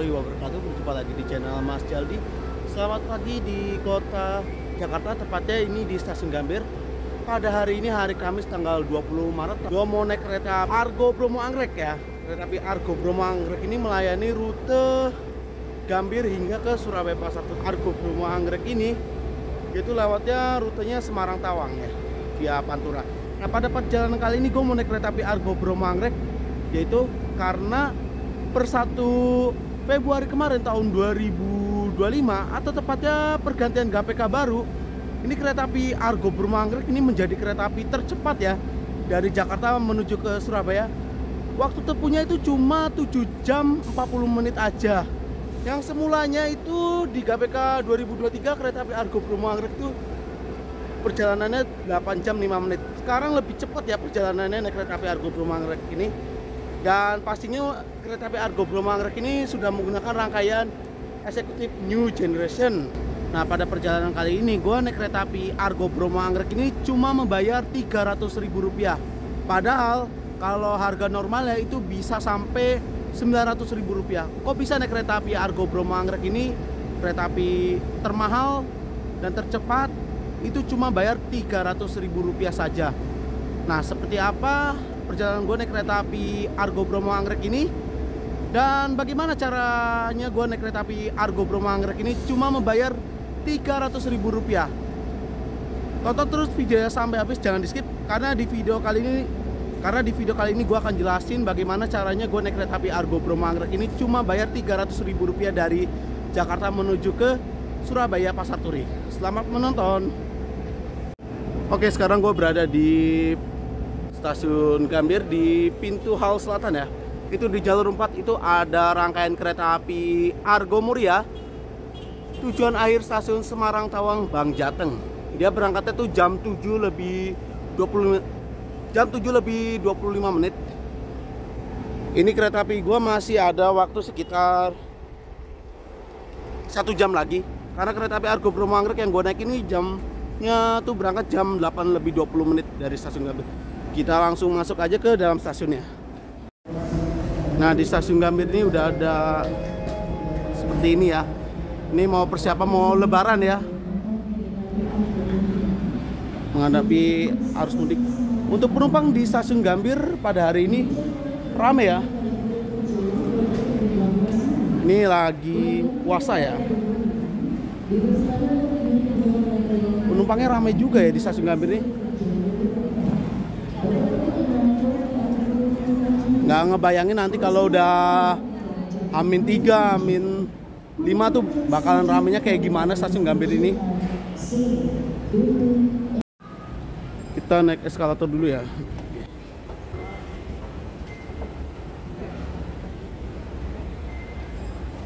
warahmatullahi wabarakatuh. Berjumpa lagi di channel Mas Jaldi. Selamat pagi di kota Jakarta, tepatnya ini di Stasiun Gambir. Pada hari ini hari Kamis tanggal 20 Maret, gua mau naik kereta Argo Bromo Anggrek ya. Kereta api Argo Bromo Anggrek ini melayani rute Gambir hingga ke Surabaya Pasar Turi. Argo Bromo Anggrek ini itu lewatnya rutenya Semarang Tawang ya, via Pantura. Nah, pada perjalanan kali ini gue mau naik kereta api Argo Bromo Anggrek, yaitu karena per 1 Februari kemarin tahun 2025 atau tepatnya pergantian GPK baru, ini kereta api Argo Bromo Anggrek ini menjadi kereta api tercepat ya dari Jakarta menuju ke Surabaya. Waktu tempuhnya itu cuma 7 jam 40 menit aja. Yang semulanya itu di GPK 2023 kereta api Argo Bromo Anggrek itu perjalanannya 8 jam 5 menit. Sekarang lebih cepat ya perjalanannya naik kereta api Argo Bromo Anggrek ini. Dan pastinya kereta api Argo Bromo Anggrek ini sudah menggunakan rangkaian eksekutif New Generation. Nah, pada perjalanan kali ini gue naik kereta api Argo Bromo Anggrek ini cuma membayar Rp300.000. Padahal kalau harga normalnya itu bisa sampai Rp900.000. Kok bisa naik kereta api Argo Bromo Anggrek ini? Kereta api termahal dan tercepat itu cuma bayar Rp300.000 saja. Nah, seperti apa perjalanan gue naik kereta api Argo Bromo Anggrek ini, dan bagaimana caranya gue naik kereta api Argo Bromo Anggrek ini cuma membayar Rp300.000. Tonton terus videonya sampai habis, jangan di skip, karena di video kali ini gue akan jelasin bagaimana caranya gue naik kereta api Argo Bromo Anggrek ini cuma bayar Rp300.000 dari Jakarta menuju ke Surabaya Pasar Turi. Selamat menonton. Oke, sekarang gue berada di Stasiun Gambir di pintu hal selatan ya. Itu di jalur 4 itu ada rangkaian kereta api Argo Muria tujuan akhir stasiun Semarang Tawang Bang Jateng. Dia berangkatnya tuh jam 7 lebih 25 menit. Ini kereta api gua masih ada waktu sekitar 1 jam lagi, karena kereta api Argo Bromo Anggrek yang gua naik ini jamnya tuh berangkat jam 8 lebih 20 menit dari Stasiun Gambir. Kita langsung masuk aja ke dalam stasiunnya. Nah, di Stasiun Gambir ini udah ada seperti ini ya. Ini mau persiapan mau lebaran ya, menghadapi arus mudik. Untuk penumpang di Stasiun Gambir pada hari ini rame ya. Ini lagi puasa ya. Penumpangnya rame juga ya di Stasiun Gambir ini. Nggak ngebayangin nanti kalau udah Amin 3, Amin 5 tuh bakalan ramenya kayak gimana Stasiun Gambir ini. Kita naik eskalator dulu ya.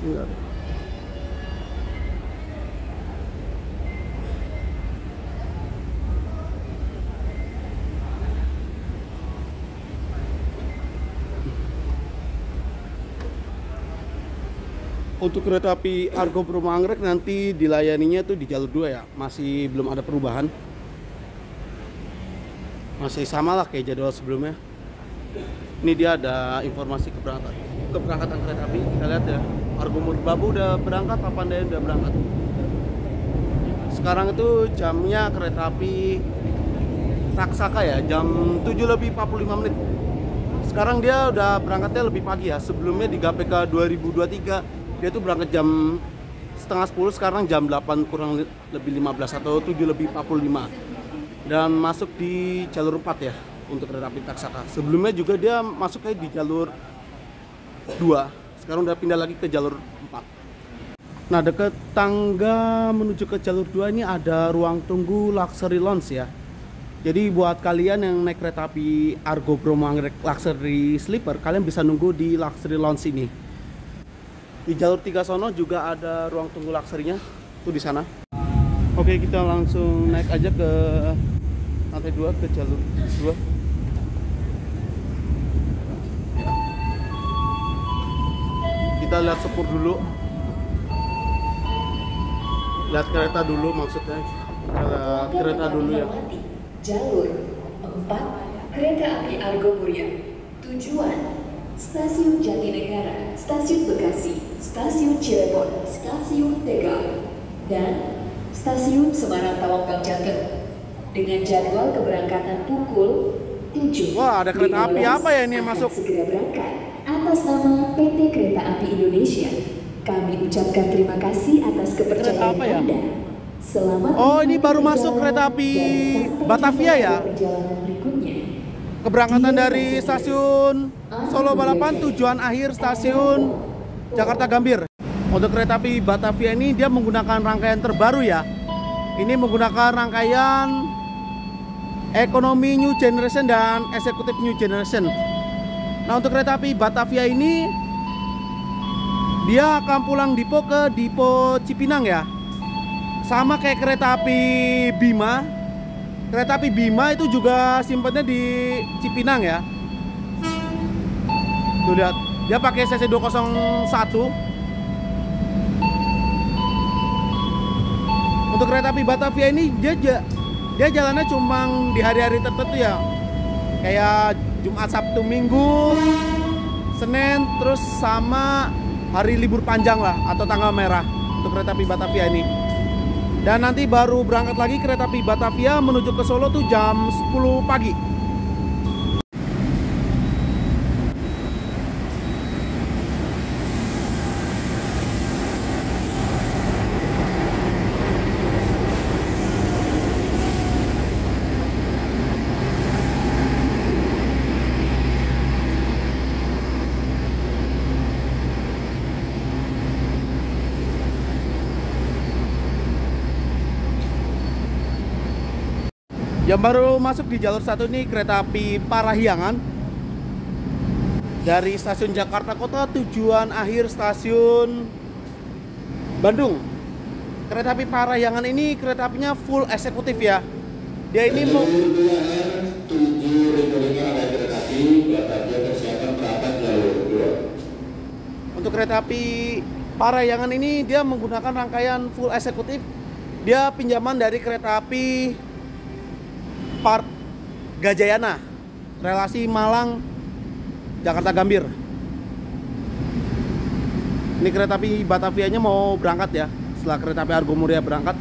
Enggak. Untuk kereta api Argo Bromo Anggrek nanti dilayaninya tuh di jalur 2 ya. Masih belum ada perubahan. Masih sama lah kayak jadwal sebelumnya. Ini dia ada informasi keberangkatan kereta api. Kita lihat ya, Argo Merbabu udah berangkat, Papandayan udah berangkat. Sekarang itu jamnya kereta api Taksaka ya, jam 7 lebih 45 menit. Sekarang dia udah berangkatnya lebih pagi ya. Sebelumnya di GPK 2023 dia tuh berangkat jam setengah 10, sekarang jam 8 kurang lebih 15 atau 7 lebih 45. Dan masuk di jalur 4 ya untuk kereta api Taksaka. Sebelumnya juga dia masuknya di jalur 2. Sekarang udah pindah lagi ke jalur 4. Nah, dekat tangga menuju ke jalur 2 ini ada ruang tunggu Luxury Lounge ya. Jadi buat kalian yang naik kereta api Argo Bromo Anggrek Luxury Sleeper, kalian bisa nunggu di Luxury Lounge ini. Di jalur 3 sono juga ada ruang tunggu luxury-nya tuh di sana. Oke, kita langsung naik aja ke lantai 2 ke jalur 2. Kita lihat sepur dulu. Lihat kereta dulu maksudnya. Lihat kereta dulu ya. Jalur 4 kereta api Argo Muria. Tujuan Stasiun Jatinegara, Stasiun Bekasi, Stasiun Cirebon, Stasiun Tegal, dan Stasiun Semarang Tawanggang Jateng dengan jadwal keberangkatan pukul 7. Wah, ada kereta api apa ya ini yang masuk? Segera berangkat atas nama PT Kereta Api Indonesia. Kami ucapkan terima kasih atas kepercayaan ya? Anda. Selamat. Oh, ini baru masuk kereta api Batavia ya? Perjalanan berikutnya. Keberangkatan dari stasiun Solo Balapan, tujuan akhir stasiun Jakarta Gambir. Untuk kereta api Batavia ini dia menggunakan rangkaian terbaru ya. Ini menggunakan rangkaian Ekonomi New Generation dan Eksekutif New Generation. Nah, untuk kereta api Batavia ini dia akan pulang Dipo ke Dipo Cipinang ya. Sama kayak kereta api Bima. Kereta api Bima itu juga simpannya di Cipinang ya. Tuh lihat, dia pakai CC 201. Untuk kereta api Batavia ini dia jalannya cuma di hari-hari tertentu ya. Kayak Jumat, Sabtu, Minggu, Senin, terus sama hari libur panjang lah atau tanggal merah untuk kereta api Batavia ini. Dan nanti baru berangkat lagi kereta api Batavia menuju ke Solo tuh jam 10 pagi. Yang baru masuk di jalur 1 ini kereta api Parahyangan dari stasiun Jakarta Kota, tujuan akhir stasiun Bandung. Kereta api Parahyangan ini kereta apinya full eksekutif ya. Dia ini mau untuk kereta api Parahyangan ini dia menggunakan rangkaian full eksekutif. Dia pinjaman dari kereta api Gajayana, relasi Malang Jakarta Gambir. Ini kereta api Batavianya mau berangkat ya, setelah kereta api Argo Muria berangkat.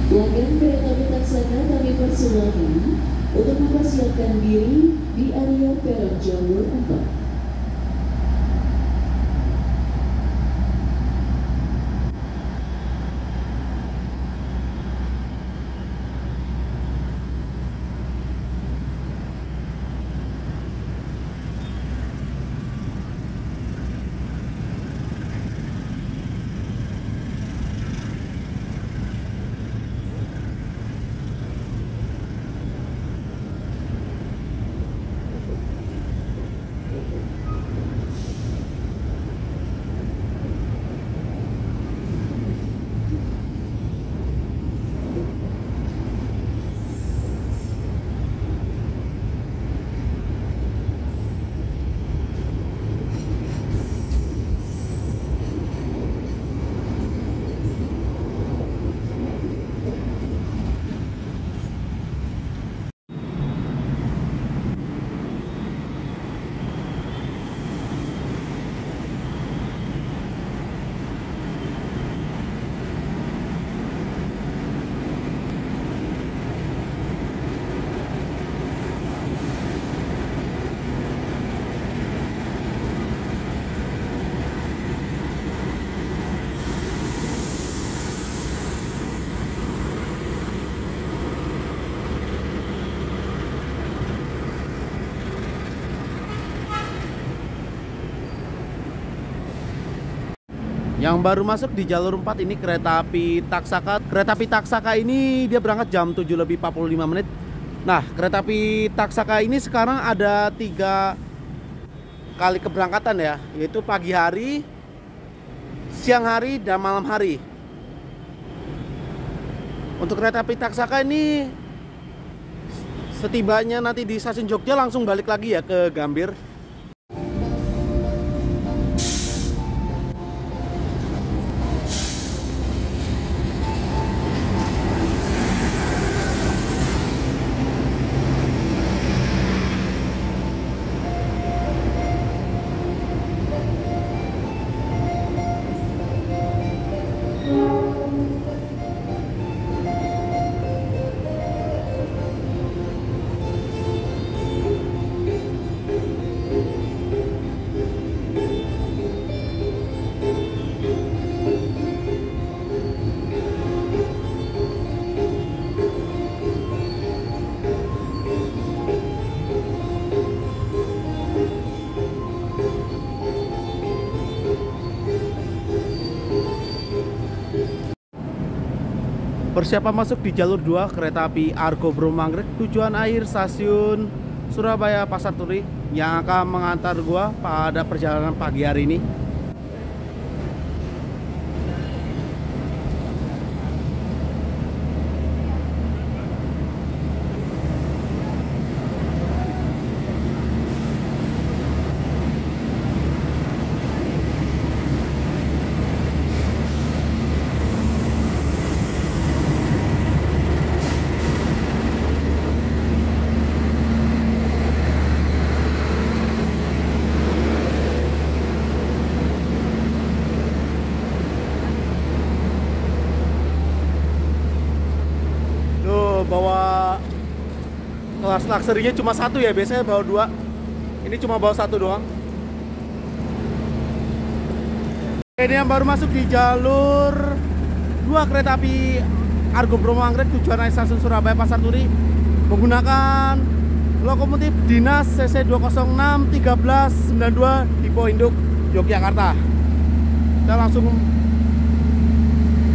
Pelanggan kereta api Taksana kami persilakan untuk mempersiapkan diri di area peron jalur 4. Yang baru masuk di jalur 4 ini kereta api Taksaka. Kereta api Taksaka ini dia berangkat jam 7 lebih 45 menit. Nah, kereta api Taksaka ini sekarang ada 3 kali keberangkatan ya, yaitu pagi hari, siang hari, dan malam hari. Untuk kereta api Taksaka ini setibanya nanti di stasiun Jogja langsung balik lagi ya ke Gambir. Persiapan masuk di jalur 2 kereta api Argo Bromo Anggrek tujuan akhir stasiun Surabaya Pasar Turi yang akan mengantar gua pada perjalanan pagi hari ini. Bawa kelas luxury-nya cuma 1 ya, biasanya bawa 2. Ini cuma bawa 1 doang. Ini yang baru masuk di jalur 2 kereta api Argo Bromo Anggrek tujuan akhir stasiun Surabaya Pasar Turi menggunakan lokomotif dinas CC 206-1392 tipe induk Yogyakarta. Kita langsung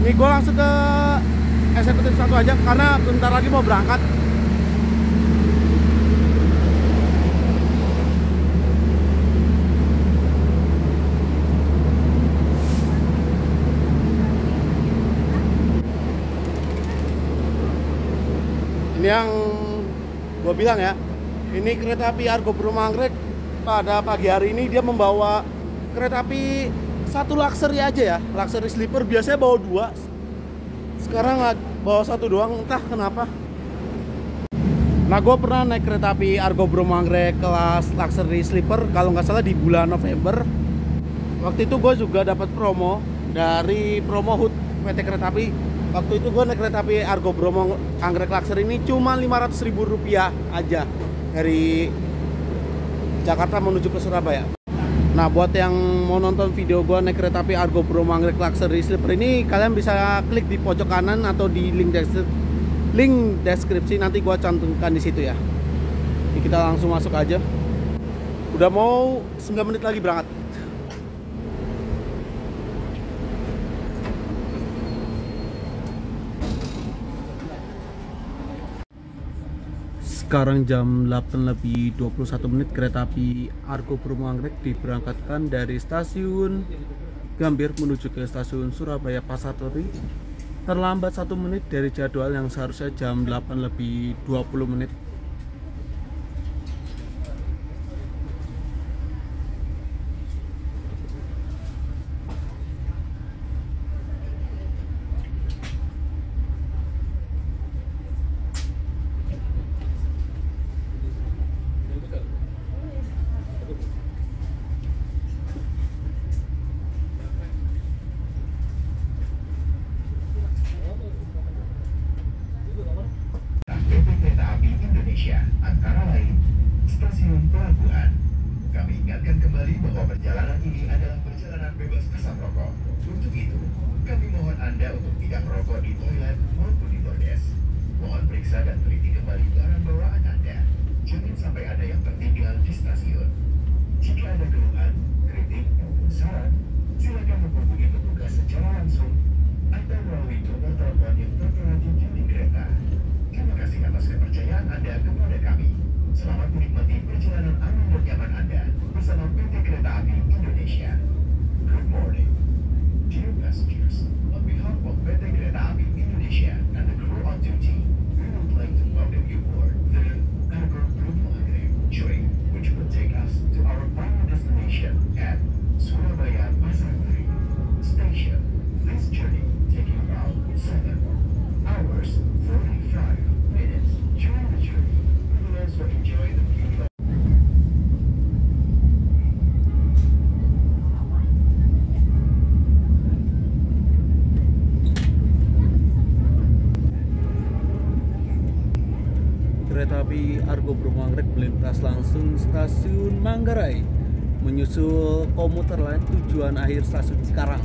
gue langsung ke eksekutif 1 aja karena bentar lagi mau berangkat. Ini yang gue bilang ya, ini kereta api Argo Bromo Anggrek pada pagi hari ini dia membawa kereta api 1 luxury aja ya, luxury sleeper. Biasanya bawa 2, sekarang bawa 1 doang, entah kenapa. Nah, gue pernah naik kereta api Argo Bromo Anggrek kelas luxury sleeper kalau nggak salah di bulan November. Waktu itu gue juga dapat promo dari promo HUT PT Kereta Api. Waktu itu gue naik kereta api Argo Bromo Anggrek luxury ini cuma Rp500.000 aja dari Jakarta menuju ke Surabaya. Nah, buat yang mau nonton video gue naik kereta api Argo Bromo Anggrek luxury sleeper ini, kalian bisa klik di pojok kanan atau di link deskripsi, nanti gue cantumkan di situ ya. Jadi kita langsung masuk aja. Udah mau 9 menit lagi berangkat. Sekarang jam 8:21 kereta api Argo Bromo Anggrek diberangkatkan dari stasiun Gambir menuju ke stasiun Surabaya Pasar Turi. Terlambat 1 menit dari jadwal yang seharusnya jam 8:20. Antara lain stasiun pelabuhan. Kami ingatkan kembali bahwa perjalanan ini adalah perjalanan bebas asap rokok. Untuk itu, kami mohon Anda untuk tidak merokok di toilet maupun di bordes. Mohon periksa dan teliti kembali barang bawaan Anda. Jangan sampai ada yang tertinggal di stasiun. Jika ada keluhan, kritik maupun saran, silakan menghubungi petugas kereta api Argo Bromo Anggrek melintas langsung stasiun Manggarai, menyusul komuter lain tujuan akhir stasiun Cikarang.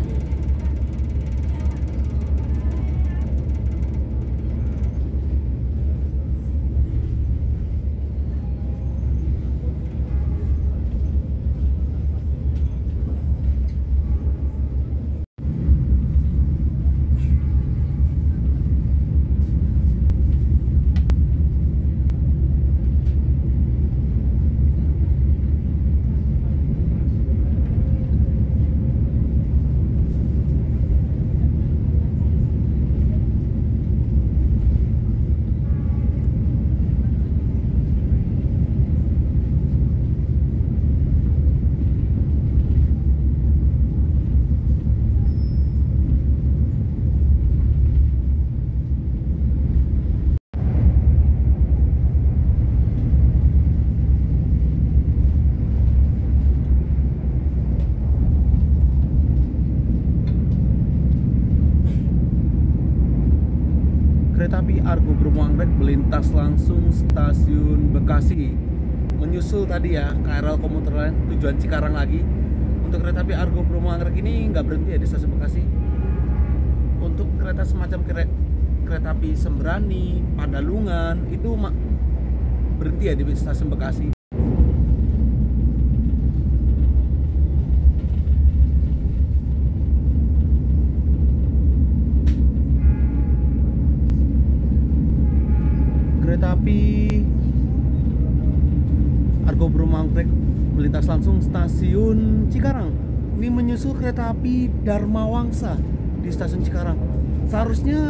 Kereta api Argo Bromo Anggrek melintas langsung stasiun Bekasi, menyusul tadi ya KRL komuter lain tujuan Cikarang lagi. Untuk kereta api Argo Bromo Anggrek ini nggak berhenti ya di stasiun Bekasi. Untuk kereta semacam kereta api Sembrani, Pandalungan itu berhenti ya di stasiun Bekasi. Kereta api Argo Bromo Anggrek melintas langsung stasiun Cikarang. Ini menyusul kereta api Dharma Wangsa di stasiun Cikarang. Seharusnya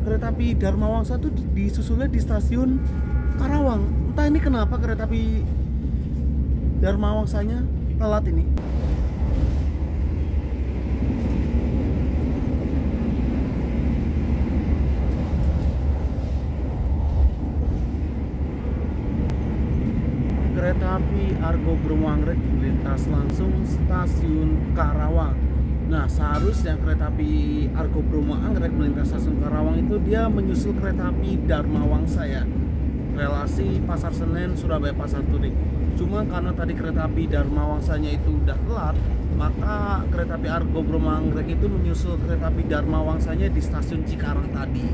kereta api Dharma Wangsa itu disusulnya di stasiun Karawang. Entah ini kenapa kereta api Dharma Wangsanya telat ini. Kereta api Argo Bromo Anggrek melintas langsung stasiun Karawang. Nah, seharusnya kereta api Argo Bromo Anggrek melintas stasiun Karawang itu dia menyusul kereta api Dharma Wangsa ya, relasi Pasar Senen Surabaya Pasar Turi. Cuma karena tadi kereta api Dharma Wangsanya itu udah telat, maka kereta api Argo Bromo Anggrek itu menyusul kereta api Dharma Wangsanya di stasiun Cikarang tadi.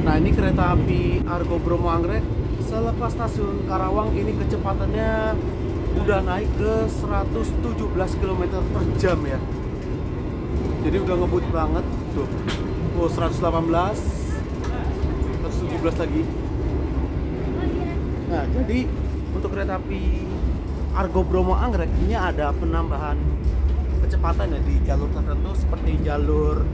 Nah, ini kereta api Argo Bromo Anggrek selepas stasiun Karawang ini kecepatannya udah naik ke 117 km per jam ya. Jadi udah ngebut banget tuh. Oh, 118, 117 lagi. Nah, jadi untuk kereta api Argo Bromo Anggrek ini ada penambahan kecepatan ya di jalur tertentu seperti jalur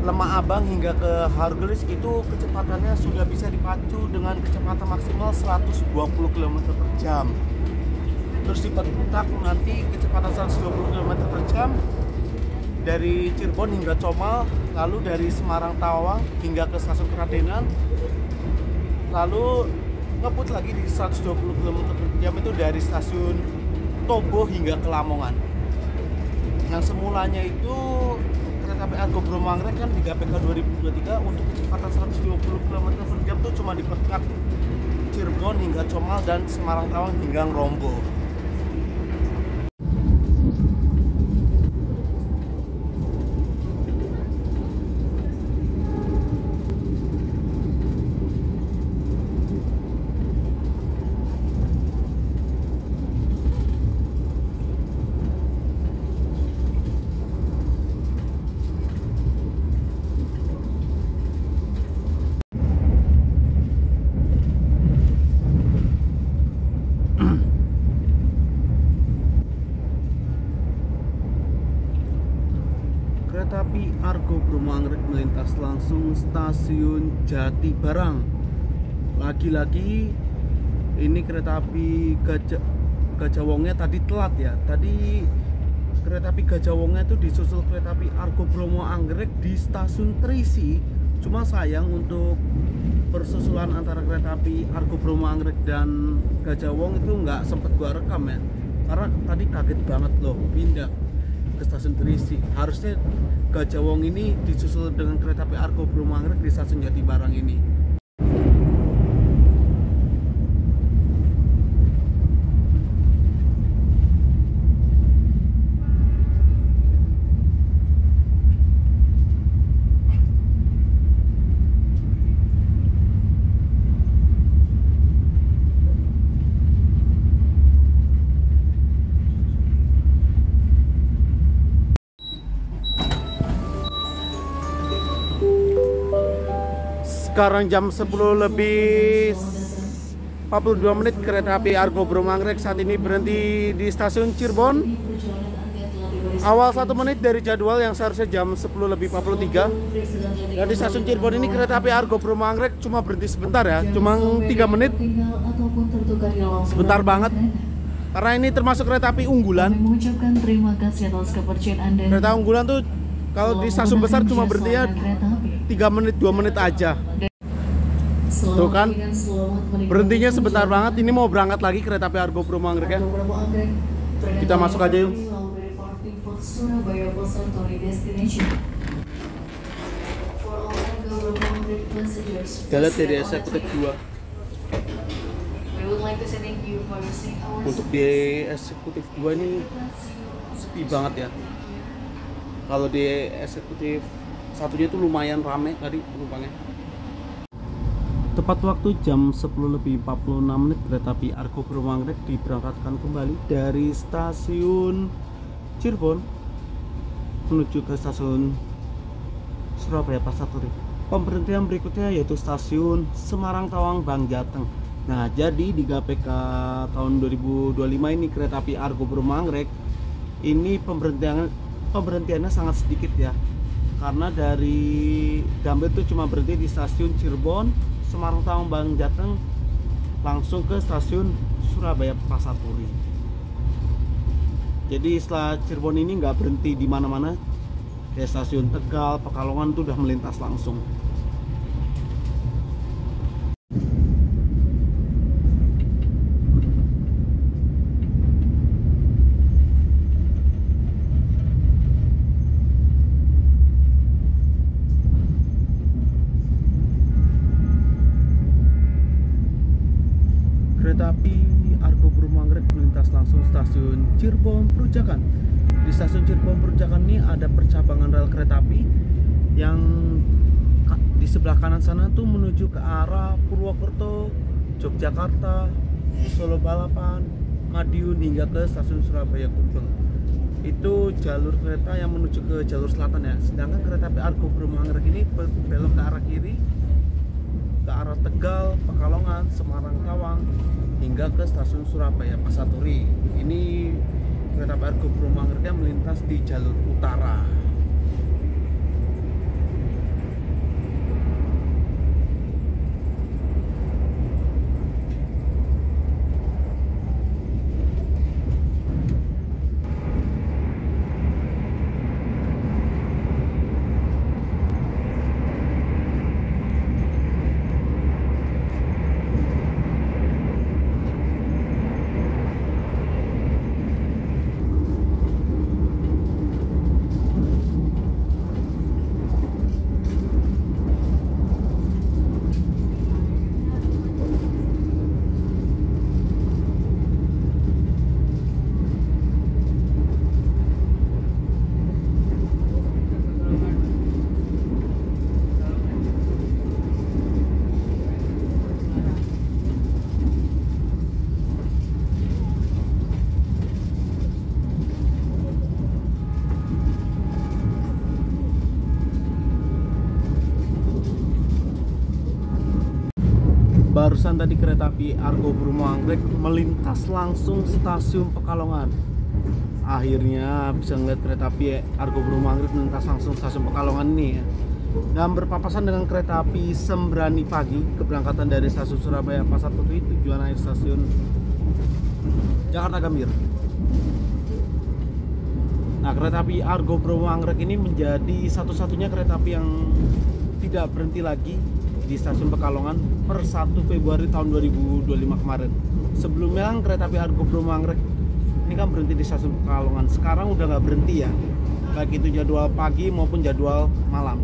Lemah Abang hingga ke Hargelis itu kecepatannya sudah bisa dipacu dengan kecepatan maksimal 120 km per jam. Terus di Petak nanti kecepatan 120 km per jam dari Cirebon hingga Comal, lalu dari Semarang Tawang hingga ke stasiun Keradenan, lalu ngebut lagi di 120 km per jam itu dari stasiun Tobo hingga ke Lamongan. Yang semulanya itu kereta api Argo Bromo Anggrek kan di GPK 2023 untuk kecepatan 120 km per jam itu cuma di Petak, Cirebon hingga Comal dan Semarang Tawang hingga Ngrombo. Kereta api Argo Bromo Anggrek melintas langsung stasiun Jatibarang. Lagi-lagi ini kereta api Gajahwongnya tadi telat ya. Tadi kereta api Gajahwongnya itu disusul kereta api Argo Bromo Anggrek di stasiun Trisi. Cuma sayang untuk persusulan antara kereta api Argo Bromo Anggrek dan Gajahwong itu nggak sempet gua rekam ya. Karena tadi kaget banget loh pindah ke stasiun Trisi. Harusnya Gajahwong ini disusul dengan kereta api Argo Bromo Anggrek di stasiun Jatibarang ini. Sekarang jam 10 lebih 42 menit, kereta api Argo Brum Anggrek saat ini berhenti di stasiun Cirebon. Awal 1 menit dari jadwal yang seharusnya jam 10 lebih 43. Dan di stasiun Cirebon ini kereta api Argo Brum Anggrek cuma berhenti sebentar ya, cuma 3 menit. Sebentar banget. Karena ini termasuk kereta api unggulan. Mengucapkan terima kasih atas kepercayaan Anda. Kereta unggulan tuh kalau di stasiun besar cuma berhentinya 3 menit, 2 menit aja. Tuh kan, berhentinya sebentar banget. Ini mau berangkat lagi kereta api Argo Brum Anggrek ya. Kita masuk aja yuk. Kita lihat dari eksekutif 2. Untuk di eksekutif 2 ini sepi banget ya. Kalau di eksekutif satunya itu lumayan rame tadi penumpangnya. Tepat waktu jam 10 lebih 46 menit kereta api Argo Brum Anggrek diberangkatkan kembali dari stasiun Cirebon menuju ke stasiun Surabaya Pasar Turi. Pemberhentian berikutnya yaitu stasiun Semarang Tawang Bang Jateng. Nah, jadi di GPK tahun 2025 ini kereta api Argo Brum Anggrek ini pemberhentiannya sangat sedikit ya. Karena dari Gambir itu cuma berhenti di stasiun Cirebon, Semarang Tawang Bang Jateng, langsung ke stasiun Surabaya Pasar Turi. Jadi setelah Cirebon ini nggak berhenti di mana-mana, kayak stasiun Tegal, Pekalongan itu udah melintas langsung. Kereta api Argo Brum Anggrek melintas langsung stasiun Cirebon Perujakan. Di stasiun Cirebon Perujakan ini ada percabangan rel kereta api yang di sebelah kanan sana tuh menuju ke arah Purwokerto, Yogyakarta, Solo Balapan, Madiun hingga ke stasiun Surabaya Gubeng. Itu jalur kereta yang menuju ke jalur selatan ya. Sedangkan kereta api Argo Brum Anggrek ini berbelok ke arah kiri, ke arah Tegal, Pekalongan, Semarang Tawang hingga ke stasiun Surabaya Pasar Turi. Ini kereta api Argo Brum Anggrek yang melintas di jalur utara. Barusan tadi kereta api Argo Brum Anggrek melintas langsung stasiun Pekalongan. Akhirnya bisa ngeliat kereta api Argo Brum Anggrek melintas langsung stasiun Pekalongan ini ya. Dan berpapasan dengan kereta api Sembrani pagi keberangkatan dari stasiun Surabaya Pasar Turi tujuan akhir stasiun Jakarta Gambir. Nah, kereta api Argo Brum Anggrek ini menjadi satu-satunya kereta api yang tidak berhenti lagi di stasiun Pekalongan per 1 Februari tahun 2025 kemarin. Sebelumnya kereta api Argo Brum Anggrek ini kan berhenti di stasiun Pekalongan. Sekarang udah nggak berhenti ya, baik itu jadwal pagi maupun jadwal malam.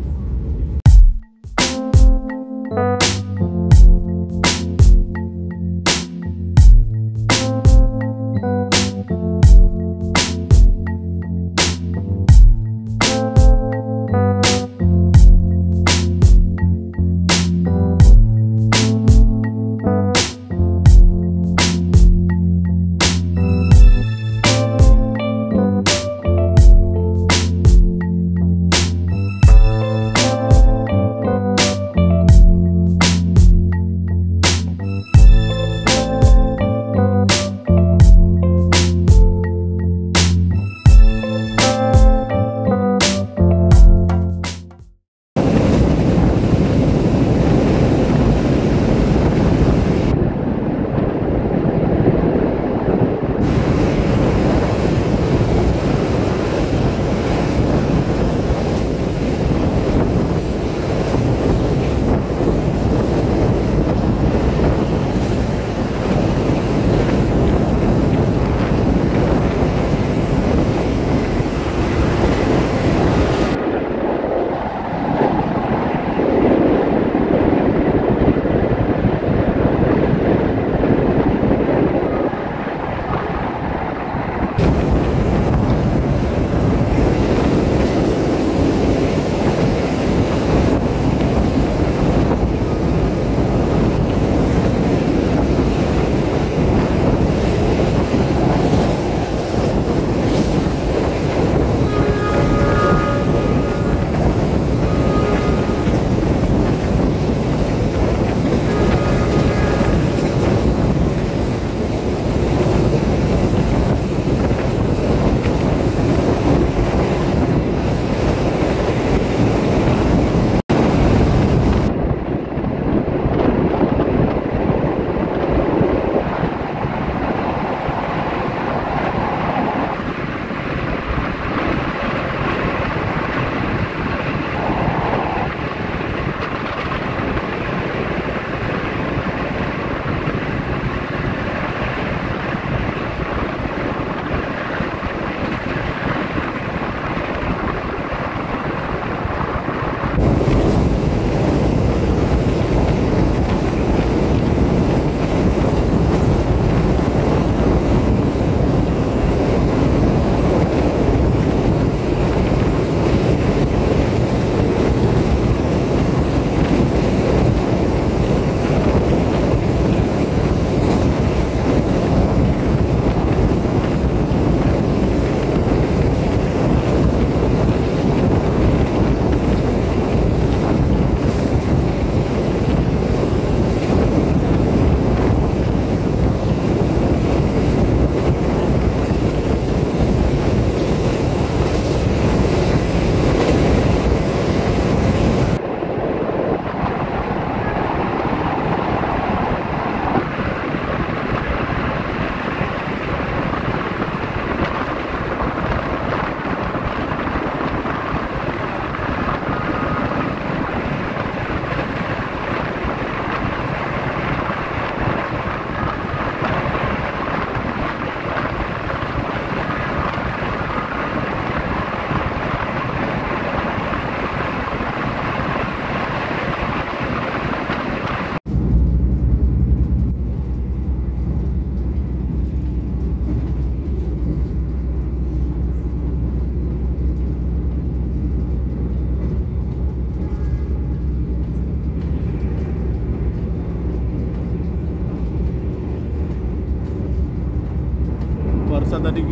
tadi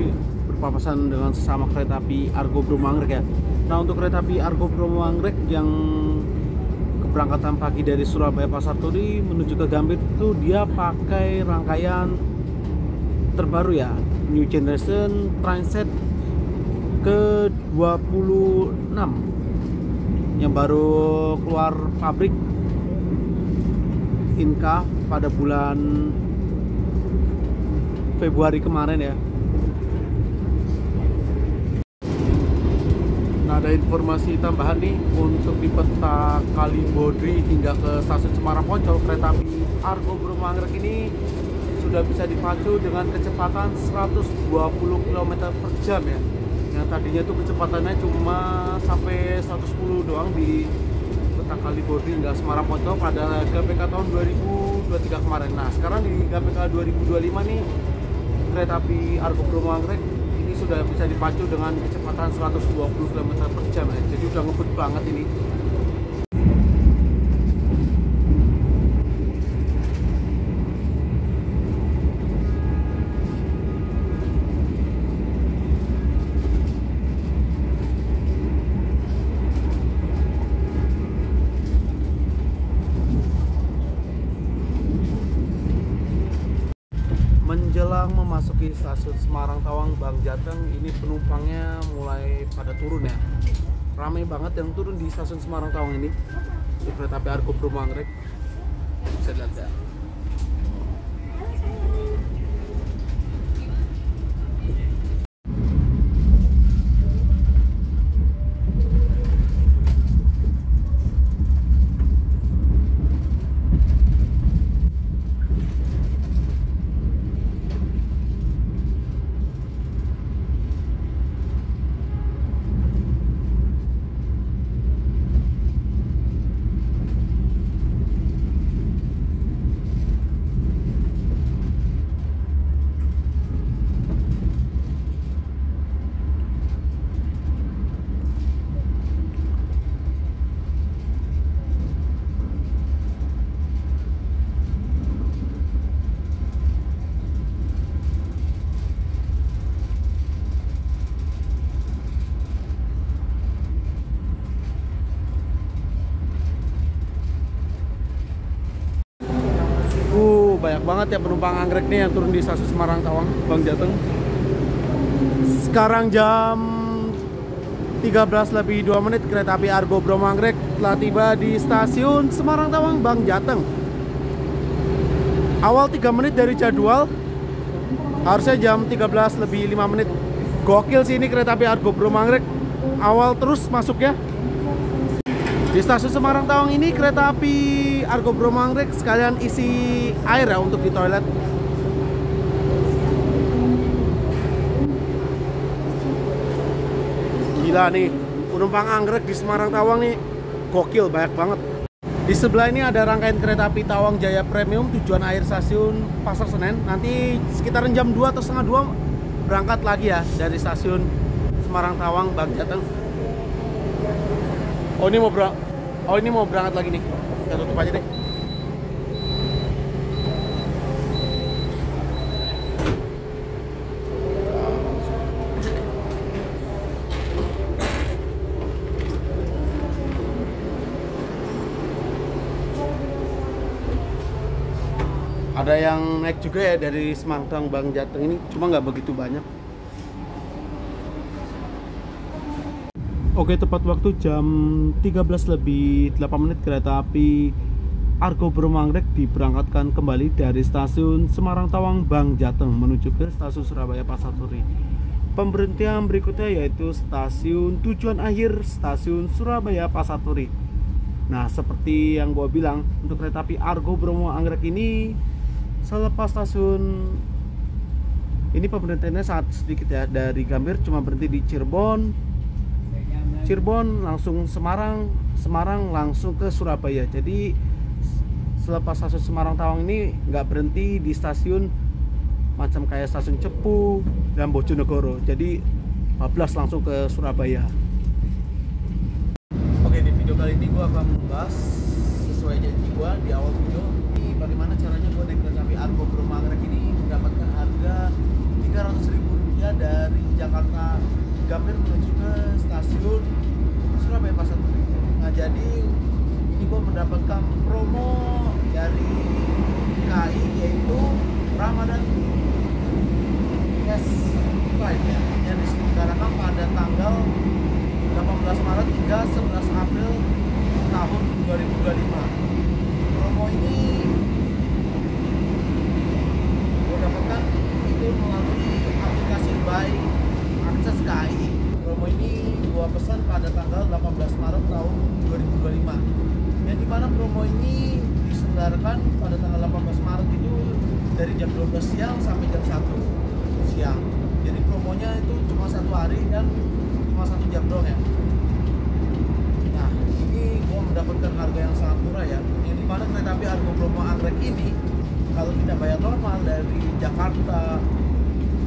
berpapasan dengan sesama kereta api Argo Bromo Anggrek ya. Nah, untuk kereta api Argo Bromo Anggrek yang keberangkatan pagi dari Surabaya Pasar Turi menuju ke Gambir itu dia pakai rangkaian terbaru ya, New Generation Trainset ke 26 yang baru keluar pabrik Inka pada bulan Februari kemarin ya. Nah, ada informasi tambahan nih untuk di peta Kalibodri hingga ke stasiun Semarang Poncol, kereta api Argo Bromo Anggrek ini sudah bisa dipacu dengan kecepatan 120 km per jam ya. Yang tadinya tuh kecepatannya cuma sampai 110 doang di peta Kalibodri hingga Semarang Poncol pada GPK tahun 2023 kemarin. Nah, sekarang di GPK 2025 nih kereta api Argo Bromo Anggrek ini sudah bisa dipacu dengan kecepatan 120 km per jam ya. Jadi udah ngebut banget ini. Menjelang memasuki stasiun Semarang Tawang Bang Jateng, ini penumpangnya mulai pada turun ya. Ramai banget yang turun di stasiun Semarang Tawang ini di kereta api Argo Bromo Anggrek. Bisa dilihat ya. Banyak banget ya penumpang anggrek nih yang turun di stasiun Semarang Tawang Bang Jateng. Sekarang jam 13:02 kereta api Argo Bromo Anggrek telah tiba di stasiun Semarang Tawang Bang Jateng. Awal 3 menit dari jadwal, harusnya jam 13:05. Gokil sih ini kereta api Argo Bromo Anggrek, awal terus masuknya. Di stasiun Semarang Tawang ini kereta api Argo Bromo Anggrek sekalian isi air ya untuk di toilet. Gila nih, penumpang anggrek di Semarang Tawang nih gokil, banyak banget. Di sebelah ini ada rangkaian kereta api Tawang Jaya Premium tujuan akhir stasiun Pasar Senen. Nanti sekitaran jam 2 atau setengah 2 berangkat lagi ya dari stasiun Semarang Tawang Bang Jateng. Oh ini mau berangkat lagi nih. Kita tutup aja deh. Ada yang naik juga ya dari Semarang Bang Jateng ini, cuma nggak begitu banyak. Oke, tepat waktu jam 13:08 kereta api Argo Bromo Anggrek diberangkatkan kembali dari stasiun Semarang Tawang Bang Jateng menuju ke stasiun Surabaya Pasar Turi. Pemberhentian berikutnya yaitu stasiun tujuan akhir stasiun Surabaya Pasar Turi. Nah, seperti yang gue bilang, untuk kereta api Argo Bromo Anggrek ini selepas stasiun ini pemberhentiannya sangat sedikit ya. Dari Gambir cuma berhenti di Cirebon langsung Semarang langsung ke Surabaya. Jadi selepas stasiun Semarang Tawang ini nggak berhenti di stasiun macam kayak stasiun Cepu dan Bojonegoro. Jadi bablas langsung ke Surabaya. Oke, di video kali ini gue akan membahas sesuai janji gue di awal video ini bagaimana caranya gue naik kereta api Argo Bromo Anggrek ini mendapatkan harga Rp300.000 Jakarta Gambir menuju ke stasiun Surabaya Pasar Turi. Nah, jadi ini gue mendapatkan promo dari KAI, yaitu Ramadan Festival ya, yang diselenggarakan pada tanggal 18 Maret hingga 11 April tahun 2025. Promo ini gue dapatkan itu melalui aplikasi Buy Akses KAI. Promo ini gue pesan pada tanggal 18 Maret tahun 2025. Yang dimana promo ini diselenggarakan pada tanggal 18 Maret itu dari jam 12 siang sampai jam 1 siang. Jadi promonya itu cuma 1 hari dan cuma 1 jam doang ya. Nah, ini gua mendapatkan harga yang sangat murah ya. Yang dimana kereta api Argo Bromo Anggrek ini kalau kita bayar normal dari Jakarta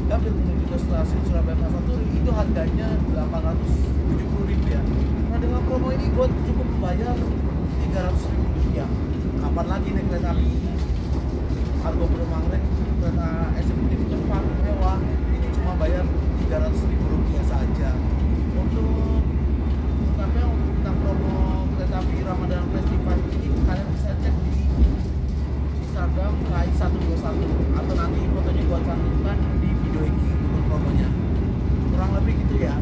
Gambir menuju ke stasiun Surabaya Pasar Turi itu harganya 870.000 ya. Nah, dengan promo ini gua cukup bayar 300.000 rupiah. Kapan lagi naik kereta api Argo Bromo Anggrek, kereta eksekutif cepat mewah, ini cuma bayar 300.000 rupiah saja. Untuk tentang promo kereta api Ramadan Festival ini kalian bisa cek di Instagram KAI 121 atau nanti fotonya gua cantumkan di video ini untuk promonya. Kurang lebih gitu ya.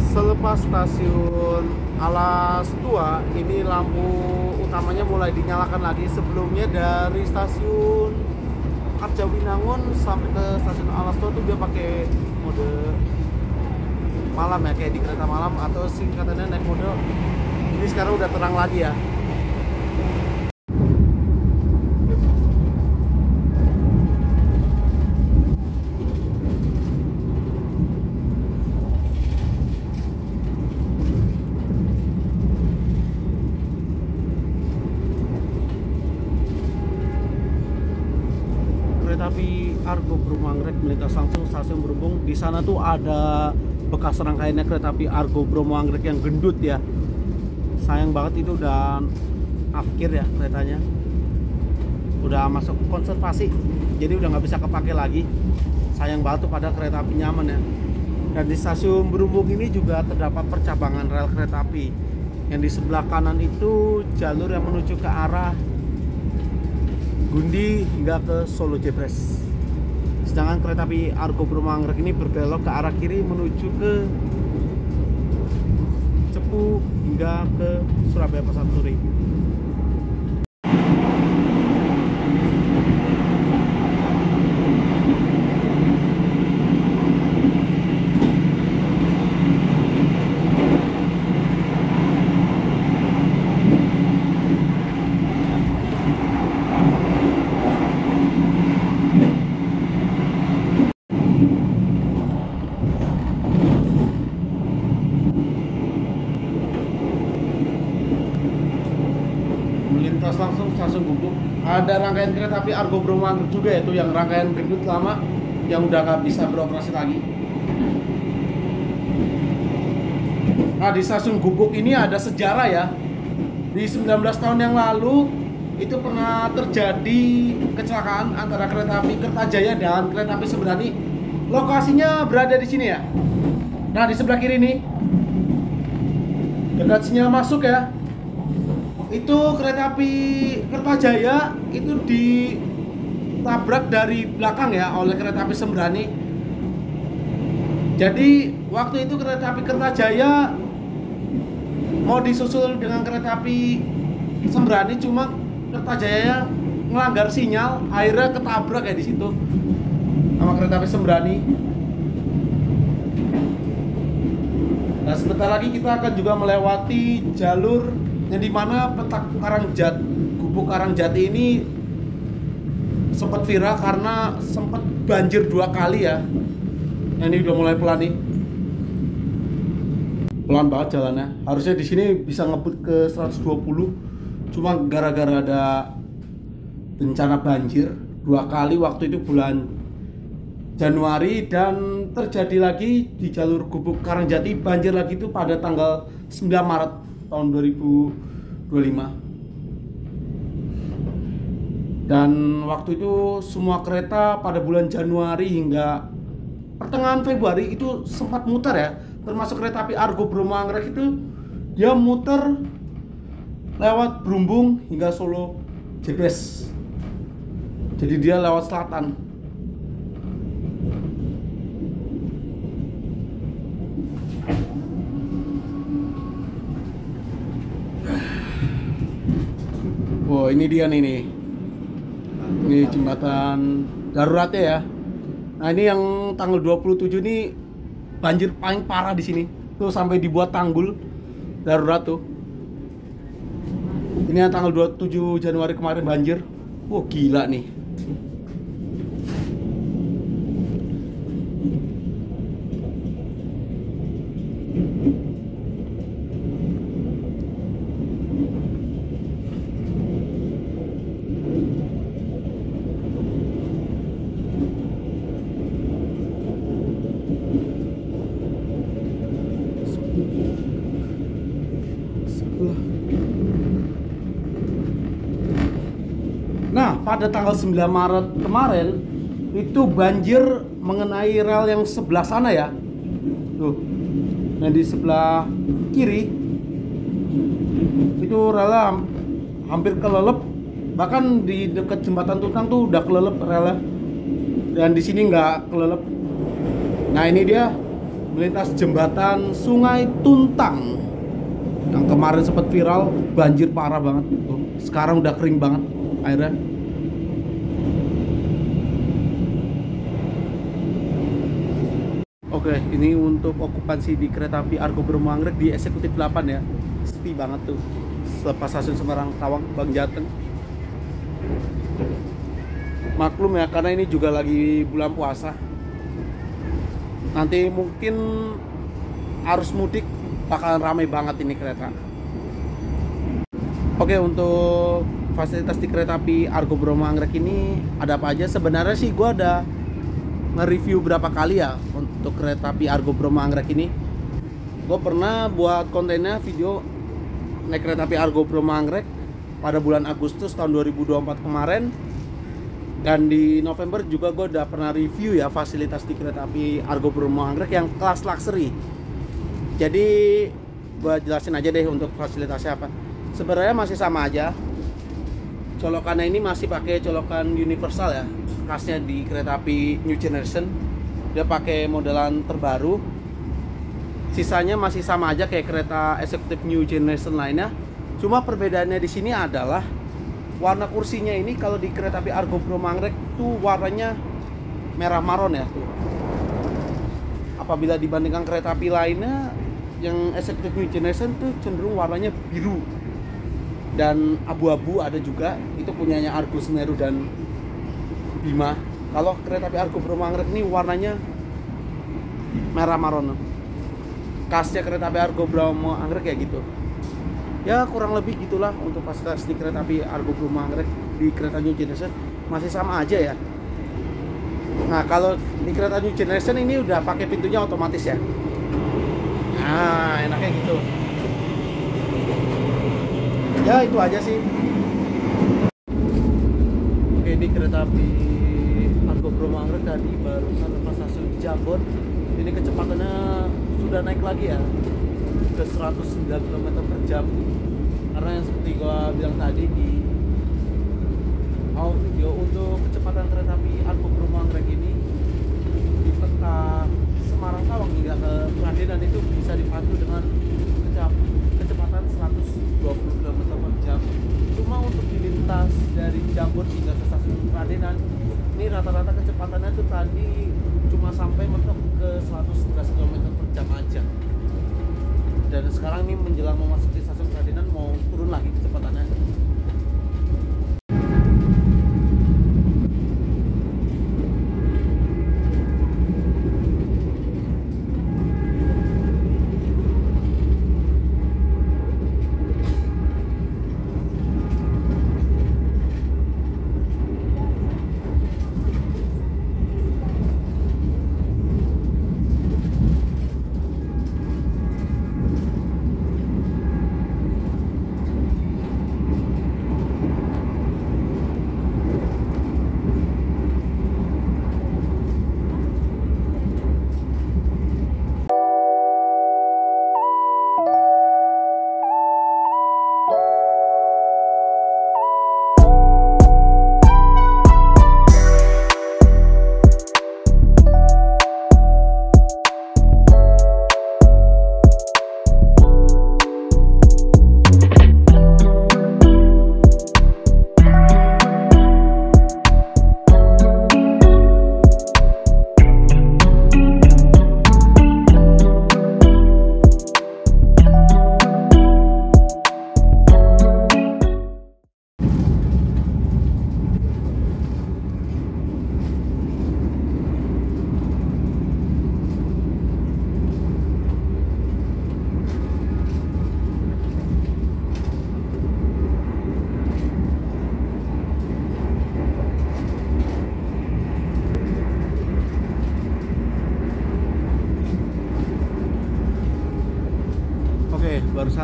Selepas stasiun Alas Tua, ini lampu utamanya mulai dinyalakan lagi. Sebelumnya dari stasiun Arjawinangun sampai ke stasiun Alas Tua tuh dia pakai mode malam ya, kayak di kereta malam atau singkatannya naik mode. Ini sekarang udah terang lagi ya. Kereta api Argo Bromo Anggrek melintas langsung stasiun Berhubung. Di sana tuh ada bekas rangkaiannya kereta api Argo Bromo Anggrek yang gendut ya. Sayang banget itu udah afkir ya keretanya. Udah masuk konservasi, jadi udah nggak bisa kepake lagi. Sayang banget tuh, pada kereta api nyaman ya. Dan di stasiun Berhubung ini juga terdapat percabangan rel kereta api. Yang di sebelah kanan itu jalur yang menuju ke arah Gundi hingga ke Solo Jebres. Sedangkan kereta api Argo Bromo Anggrek ini berbelok ke arah kiri menuju ke Cepu hingga ke Surabaya Pasar Turi. Melintas langsung stasiun Gubuk. Ada rangkaian kereta api Argo Bromo Anggrek juga, yaitu yang rangkaian gendut lama yang udah gak bisa beroperasi lagi. Nah, di stasiun Gubuk ini ada sejarah ya. Di 19 tahun yang lalu itu pernah terjadi kecelakaan antara kereta api Kertajaya dan kereta api Sembrani. Lokasinya berada di sini ya. Nah, di sebelah kiri nih, dekat sinyal masuk ya. Itu kereta api Kertajaya itu ditabrak dari belakang ya oleh kereta api Sembrani. Jadi waktu itu kereta api Kertajaya mau disusul dengan kereta api Sembrani, cuma Kertajaya ngelanggar sinyal, akhirnya ketabrak ya di situ sama kereta api Sembrani. Nah, sebentar lagi kita akan juga melewati jalur yang dimana petak Gubuk Karangjati ini sempat viral karena sempat banjir 2 kali ya. Nah, ini udah mulai pelan nih, pelan banget jalannya. Harusnya di sini bisa ngebut ke 120, cuma gara-gara ada bencana banjir 2 kali, waktu itu bulan Januari, dan terjadi lagi di jalur Gubuk Karangjati banjir lagi itu pada tanggal 9 Maret tahun 2025. Dan waktu itu semua kereta pada bulan Januari hingga pertengahan Februari itu sempat muter ya, termasuk kereta api Argo Bromo Anggrek itu dia muter lewat Brumbung hingga Solo Jebres. Jadi dia lewat selatan. Oh, ini dia nih. Ini jembatan daruratnya ya. Nah, ini yang tanggal 27 ini banjir paling parah di sini. Tuh sampai dibuat tanggul darurat tuh. Ini yang tanggal 27 Januari kemarin banjir. Wah, gila nih. Nah, pada tanggal 9 Maret kemarin itu banjir mengenai rel yang sebelah sana ya. Tuh. Yang di sebelah kiri itu relnya hampir kelelep. Bahkan di dekat jembatan Tuntang tuh udah kelelep relnya. Dan di sini nggak kelelep. Nah, ini dia melintas jembatan Sungai Tuntang yang kemarin sempat viral, banjir parah banget. Tuh, sekarang udah kering banget airnya. Oke, ini untuk okupansi di kereta api Argo Bromo Anggrek di eksekutif 8 ya. Sepi banget tuh. Selepas stasiun Semarang Tawang Bang Jateng. Maklum ya, karena ini juga lagi bulan puasa. Nanti mungkin arus mudik bakalan ramai banget ini kereta. Oke, untuk fasilitas di kereta api Argo Bromo Anggrek ini ada apa aja? Sebenarnya sih gue ada nge-review berapa kali ya untuk kereta api Argo Bromo Anggrek ini. Gue pernah buat kontennya video naik kereta api Argo Bromo Anggrek pada bulan Agustus tahun 2024 kemarin. Dan di November juga gue udah pernah review ya fasilitas di kereta api Argo Bromo Anggrek yang kelas luxury. Jadi gue jelasin aja deh untuk fasilitasnya apa. Sebenarnya masih sama aja. Colokannya ini masih pakai colokan universal ya. Khasnya di kereta api New Generation. Dia pakai modelan terbaru. Sisanya masih sama aja kayak kereta eksekutif New Generation lainnya. Cuma perbedaannya di sini adalah warna kursinya ini kalau di kereta api Argo Bromo Anggrek tuh warnanya merah maron ya tuh. Apabila dibandingkan kereta api lainnya yang eksekutif New Generation tuh cenderung warnanya biru dan abu-abu ada juga. Itu punyanya Argo Semeru dan Bima. Kalau kereta api Argo Bromo Anggrek ini warnanya merah maron. Khasnya kereta api Argo Bromo Anggrek ya gitu. Ya kurang lebih gitulah untuk fasilitas di kereta api Argo Bromo Anggrek di kereta New Generation masih sama aja ya. Nah, kalau di kereta New Generation ini udah pakai pintunya otomatis ya. Nah, enaknya gitu. Ya itu aja sih. Oke, di kereta api Argo Bromo Anggrek tadi barusan lepas stasiun Jambon. Ini kecepatannya sudah naik lagi ya ke 109 km per jam. Karena yang seperti gua bilang tadi di awal video, untuk kecepatan kereta api Argo Bromo Anggrek ini di peta Semarang Tawang hingga ke Pradienan itu bisa dipandu dengan kecepatan 120 km per jam. Cuma untuk dilintas dari Jambon hingga ke stasiun Pradienan ini rata-rata kecepatannya tuh tadi cuma sampai mentok ke 111 km per jam aja. Dan sekarang ini menjelang memasuki stasiun Pradienan mau turun lagi kecepatannya.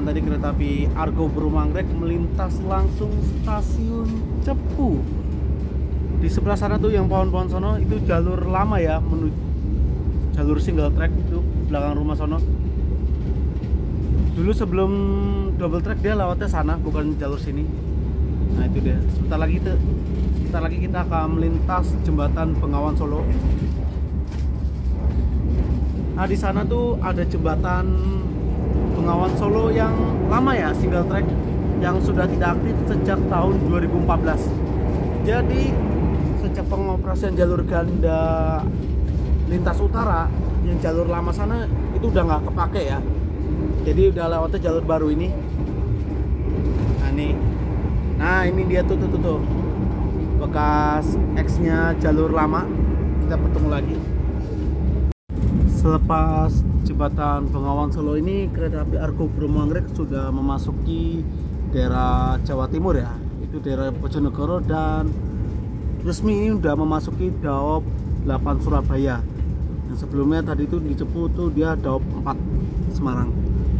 barusan tadi kereta api Argo Brum-Anggrek melintas langsung stasiun Cepu. Di sebelah sana tuh yang pohon-pohon sono itu jalur lama ya, menuju jalur single track itu belakang rumah sono. Dulu sebelum double track dia lewatnya sana, bukan jalur sini. Nah itu dia. Sebentar lagi kita akan melintas jembatan Bengawan Solo. Nah di sana tuh ada jembatan Bengawan Solo yang lama ya, single track, yang sudah tidak aktif sejak tahun 2014. Jadi sejak pengoperasian jalur ganda lintas utara, yang jalur lama sana itu udah nggak kepake ya. Jadi udah lewatnya jalur baru ini. Nah nih, nah ini dia tuh bekas X-nya jalur lama. Kita bertemu lagi. Selepas jembatan Bengawan Solo ini, kereta api Argo Brum-Anggrek sudah memasuki daerah Jawa Timur ya. Itu daerah Bojonegoro, dan resmi ini udah memasuki Daop 8 Surabaya. Yang sebelumnya tadi itu di Cepu tuh dia Daop 4 Semarang.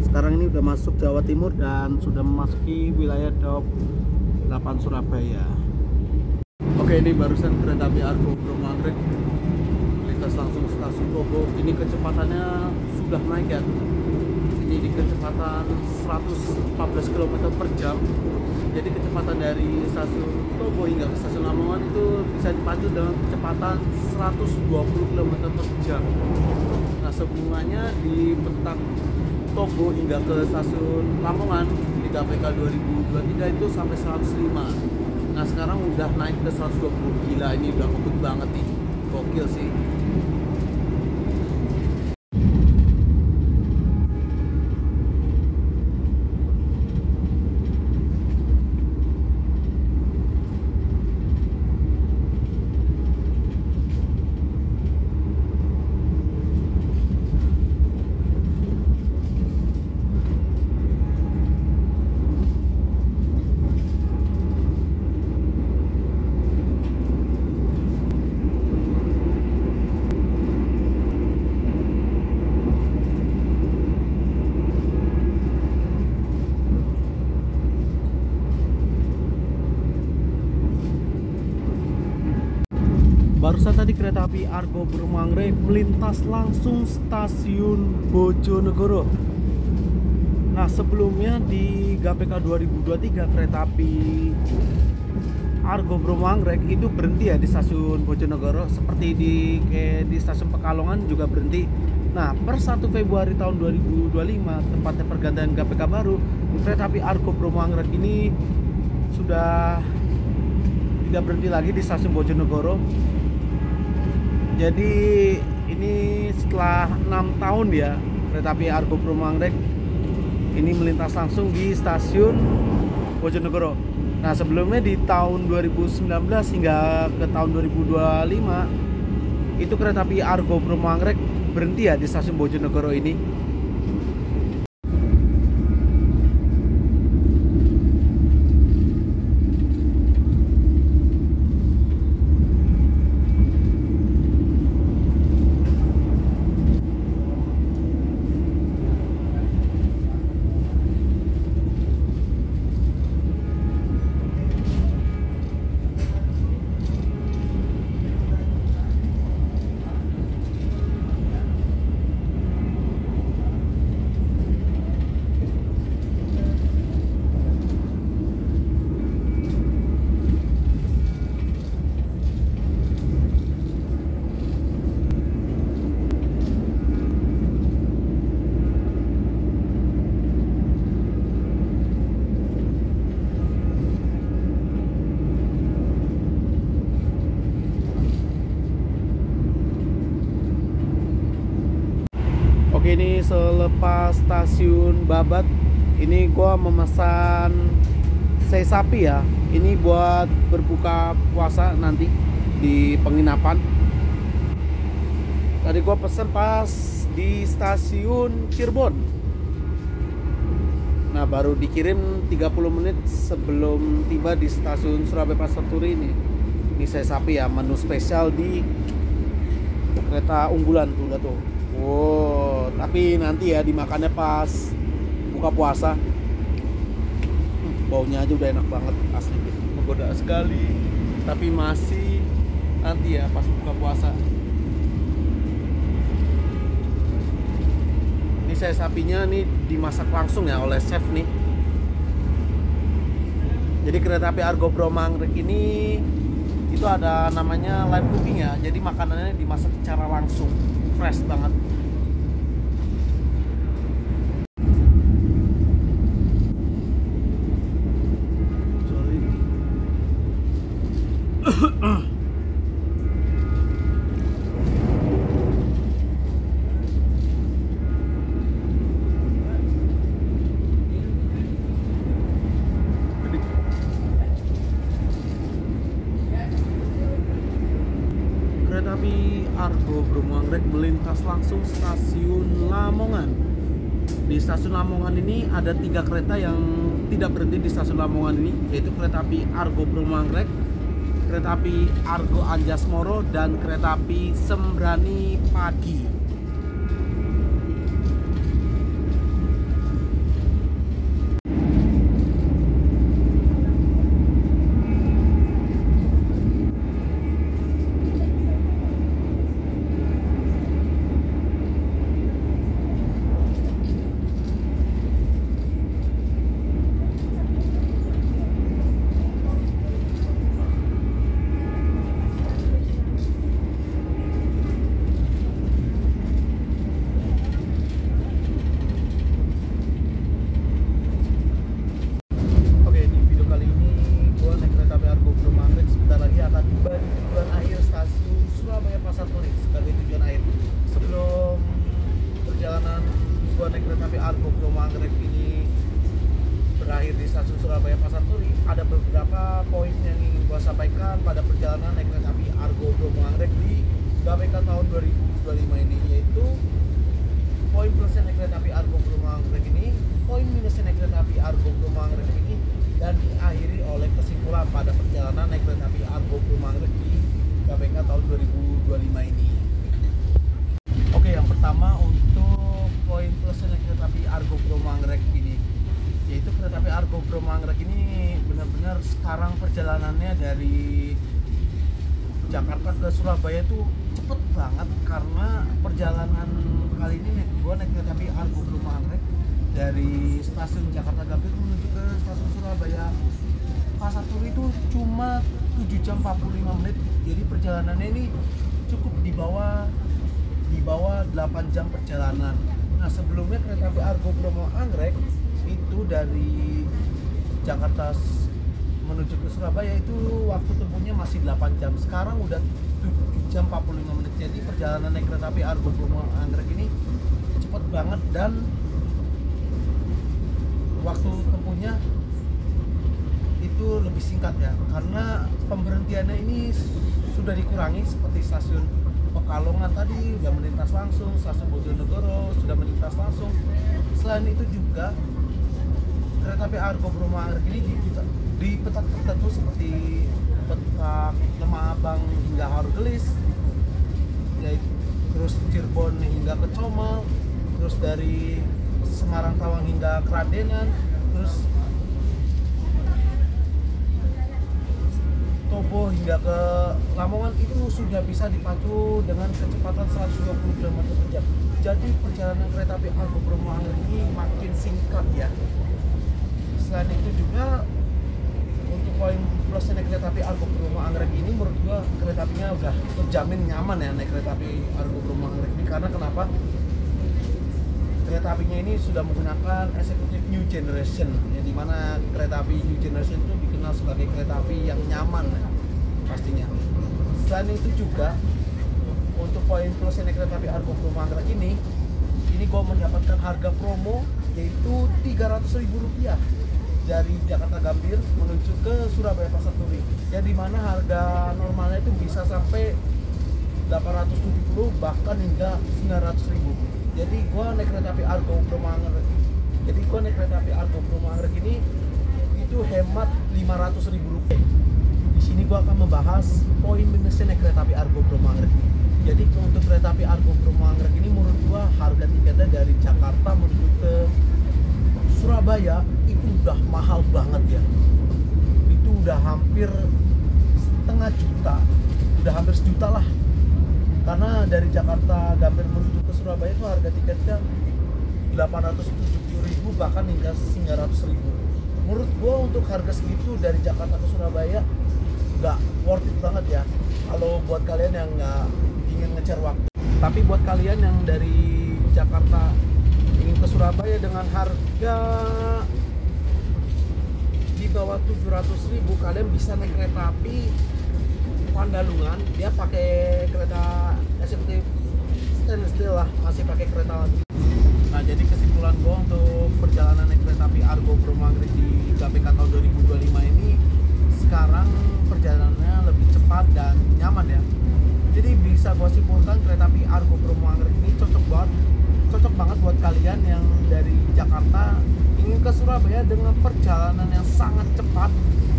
Sekarang ini udah masuk Jawa Timur dan sudah memasuki wilayah Daop 8 Surabaya. Oke, ini barusan kereta api Argo Brum-Anggrek lintas langsung stasiun Togo. Ini kecepatannya sudah naik ya. Ini di kecepatan 114 km per jam. Jadi kecepatan dari stasiun Togo hingga ke stasiun Lamongan itu bisa dipacu dengan kecepatan 120 km per jam. Nah sebelumnya di petak Togo hingga ke stasiun Lamongan di KPK 2023 itu sampai 105. Nah sekarang udah naik ke 120. Gila, ini udah ngebut banget nih. Gokil sih. Barusan tadi kereta api Argo Brum-Anggrek melintas langsung stasiun Bojonegoro. Nah sebelumnya di GPK 2023 kereta api Argo Brum-Anggrek itu berhenti ya di stasiun Bojonegoro, seperti di stasiun Pekalongan juga berhenti. Nah per 1 Februari tahun 2025, tempatnya pergantian GPK baru, kereta api Argo Brum-Anggrek ini sudah tidak berhenti lagi di stasiun Bojonegoro. Jadi ini setelah 6 tahun ya, kereta api Argo Brum-Anggrek ini melintas langsung di stasiun Bojonegoro. Nah sebelumnya di tahun 2019 hingga ke tahun 2025 itu kereta api Argo Brum-Anggrek berhenti ya di stasiun Bojonegoro ini. Oke, ini selepas stasiun Babat, ini gua memesan sei sapi ya. Ini buat berbuka puasa nanti di penginapan. Tadi gua pesen pas di stasiun Cirebon. Nah, baru dikirim 30 menit sebelum tiba di stasiun Surabaya Pasar Turi ini. Ini sei sapi ya, menu spesial di kereta unggulan tuh, udah tuh. Wow, tapi nanti ya dimakannya pas buka puasa. Baunya aja udah enak banget, asli menggoda sekali. Tapi masih nanti ya pas buka puasa. Ini saya sapinya nih dimasak langsung ya oleh chef nih. Jadi kereta api Argo Bromo Anggrek ini itu ada namanya live cooking ya. Jadi makanannya dimasak secara langsung, fresh banget. Kereta api Argo Bromo Anggrek melintas langsung stasiun Lamongan. Di stasiun Lamongan ini ada 3 kereta yang tidak berhenti di stasiun Lamongan ini, yaitu kereta api Argo Bromo Anggrek, kereta api Argo Anjasmoro, dan kereta api Sembrani Pagi. Gua naik kereta api Argo Bromo Anggrek ini berakhir di stasiun Surabaya Pasar Turi, ada beberapa poin yang ingin gua sampaikan pada perjalanan naik kereta api Argo Bromo Anggrek di GBK tahun 2025 ini, yaitu poin plusnya naik kereta api Argo Bromo Anggrek ini, poin minusnya naik kereta api Argo Bromo Anggrek ini, dan diakhiri oleh kesimpulan pada perjalanan naik kereta api Argo Bromo Anggrek di GBK tahun 2025 ini. Oke, yang pertama untuk poin plusnya naik kereta api Argo Bromo Anggrek ini, yaitu kereta api Argo Bromo Anggrek ini benar-benar sekarang perjalanannya dari Jakarta ke Surabaya itu cepet banget, karena perjalanan kali ini gue naik kereta api Argo Bromo Anggrek dari stasiun Jakarta Gambir menuju ke stasiun Surabaya Pasar Turi itu cuma 7 jam 45 menit. Jadi perjalanannya ini cukup di bawah 8 jam perjalanan. Nah, sebelumnya kereta api Argo Bromo Anggrek itu dari Jakarta menuju ke Surabaya itu waktu tempuhnya masih 8 jam. Sekarang udah 7 jam 45 menit. Jadi perjalanan naik kereta api Argo Bromo Anggrek ini cepet banget, dan waktu tempuhnya itu lebih singkat ya, karena pemberhentiannya ini sudah dikurangi, seperti stasiun Pekalongan tadi udah melintas langsung, stasiun Bojonegoro sudah melintas langsung. Selain itu juga kereta api Argo Bromo Anggrek ini di petak tertentu seperti petak Lemah Abang hingga Hargelis, yaitu terus Cirebon hingga ke Comel, terus dari Semarang Tawang hingga Kradenan, terus Tobo hingga ke Lamongan itu sudah bisa dipacu dengan kecepatan 120 km per jam. Jadi perjalanan kereta api Argo Bromo Anggrek ini makin singkat ya. Selain itu juga untuk poin plusnya naik kereta api Argo Bromo Anggrek ini, menurut gua kereta apinya udah terjamin nyaman ya naik kereta api Argo Bromo Anggrek ini. Karena kenapa? Kereta apinya ini sudah menggunakan eksekutif New Generation, yang dimana kereta api New Generation itu dikenal sebagai kereta api yang nyaman pastinya. Selain itu juga untuk poin plusnya naik kereta api Argo Bromo Anggrek ini gue mendapatkan harga promo yaitu Rp300.000 dari Jakarta Gambir menuju ke Surabaya Pasar Turi, yang dimana harga normalnya itu bisa sampai 870 bahkan hingga 900.000. Jadi gue naik kereta api Argo Bromo Anggrek. Ini itu hemat Rp500.000. Di sini gue akan membahas poin minusnya naik kereta api Argo Bromo Anggrek. Jadi untuk kereta api Argo Bromo Anggrek ini menurut gue harga tiketnya dari Jakarta menuju ke Surabaya itu udah mahal banget ya. Itu udah hampir setengah juta, udah hampir sejuta lah. Karena dari Jakarta Gambir menuju ke Surabaya itu harga tiketnya 870.000 bahkan hingga 900.000. Menurut gua untuk harga segitu dari Jakarta ke Surabaya nggak worth it banget ya. Kalau buat kalian yang nggak ingin ngejar waktu. Tapi buat kalian yang dari Jakarta ingin ke Surabaya dengan harga di bawah 700.000, kalian bisa naik kereta api Pandalungan. Dia pakai kereta eksekutif stainless steel lah, masih pakai kereta lagi. Nah, jadi kesimpulan gue untuk perjalanan naik kereta api Argo Bromo Anggrek di GBK tahun 2025 ini, sekarang perjalanannya lebih cepat dan nyaman ya. Jadi bisa gue simpulkan kereta api Argo Bromo Anggrek ini cocok banget buat kalian yang dari Jakarta ingin ke Surabaya dengan perjalanan yang sangat cepat.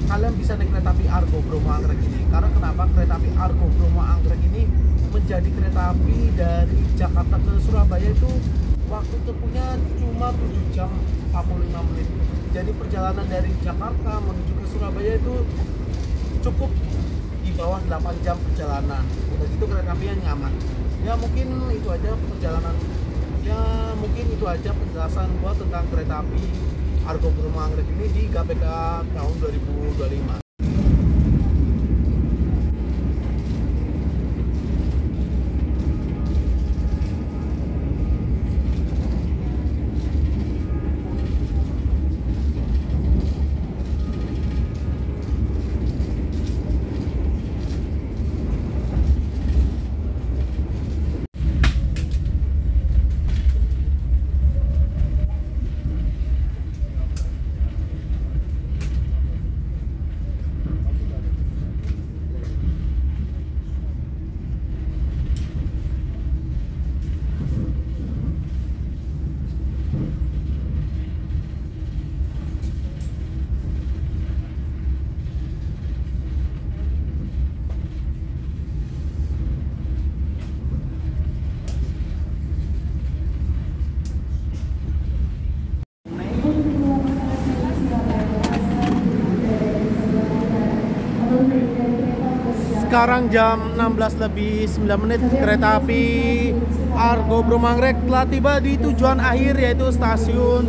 Kalian bisa naik kereta api Argo Bromo Anggrek ini. Karena kenapa? Kereta api Argo Bromo Anggrek ini menjadi kereta api dari Jakarta ke Surabaya itu waktu tempuhnya cuma 7 jam 45 menit. Jadi perjalanan dari Jakarta menuju ke Surabaya itu cukup di bawah 8 jam perjalanan. Udah gitu kereta apinya nyaman. Ya mungkin itu aja penjelasan gua tentang kereta api Argo Bromo Anggrek ini di GBK tahun 2025. Sekarang jam 16:09, kereta api Argo Bromo Anggrek telah tiba di tujuan akhir, yaitu stasiun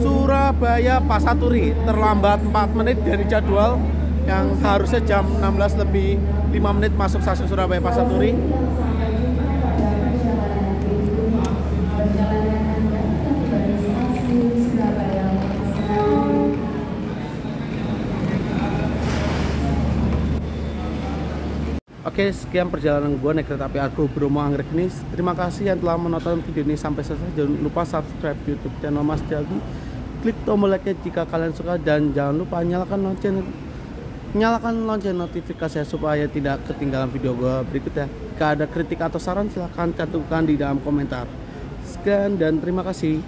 Surabaya Pasaturi. Terlambat 4 menit dari jadwal yang harusnya jam 16:05 masuk stasiun Surabaya Pasaturi. Oke, sekian perjalanan gue naik kereta api Argo Bromo Anggrek ini. Terima kasih yang telah menonton video ini sampai selesai. Jangan lupa subscribe YouTube channel Mas Jaldi. Klik tombol like-nya jika kalian suka, dan jangan lupa nyalakan lonceng notifikasi supaya tidak ketinggalan video gue berikutnya. Jika ada kritik atau saran silahkan cantumkan di dalam komentar. Sekian dan terima kasih.